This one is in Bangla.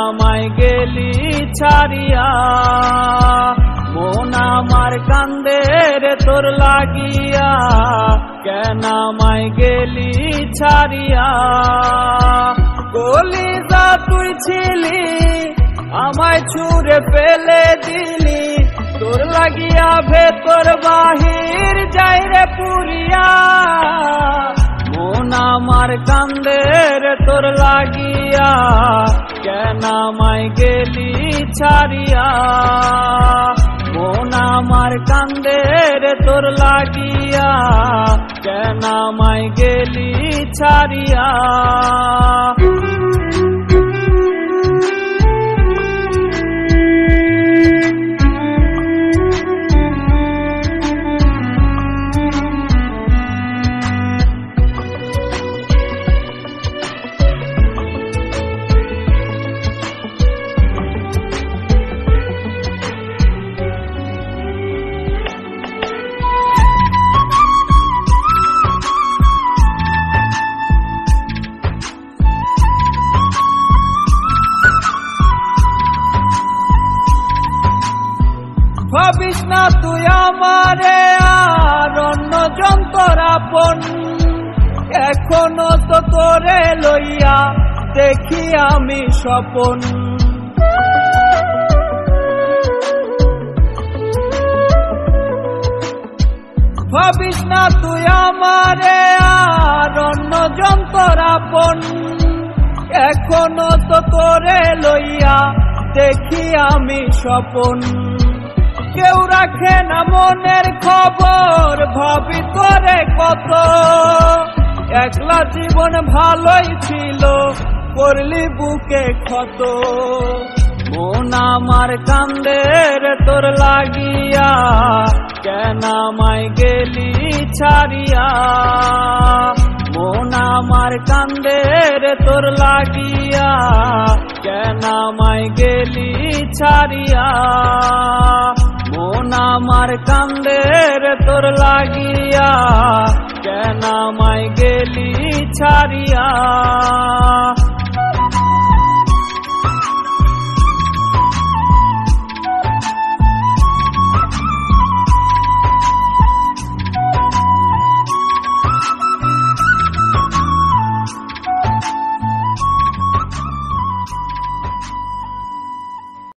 আমায় গেলি ছাড়িয়া। মন আমার কান্দে রে তোর লাগিয়া, কেন আমায় গেলি ছাড়িয়া। কলিজা তুই ছিলি আমায় ছুঁড়ে ফেলে দিলি, তোর লাগিয়া ভেতর বাহির যাই রে পুরিয়া। মন আমার কান্দে রে তোর লাগিয়া, কেন আমায় গেলি ছাড়িয়া। মন আমার কান্দে রে তোর লাগিয়া, কেন আমায় গেলি ছাড়িয়া। ভাবিস না তুই আমারে আর অন্যজন তোর আপন, এখনো তো তোরে লইয়া দেখি আমি স্বপন। ভাবিস না তুই আমারে আর অন্যজন তোর আপন, এখনো তো তোরে লইয়া দেখি আমি স্বপন। কেউ রাখে না মনের খবর, ভাবি তোরে কত, একলা জীবন ভালোই ছিল করলি বুকে ক্ষত। মন আমার কান্দে রে তোর লাগিয়া, কেন আমায় গেলি ছাড়িয়া। মন আমার কান্দে রে তোর লাগিয়া, কেন আমায় গেলি ছাড়িয়া। মন আমার কান্দে রে তোর লাগিয়া, কেন আমায় গেলি ছাড়িয়া।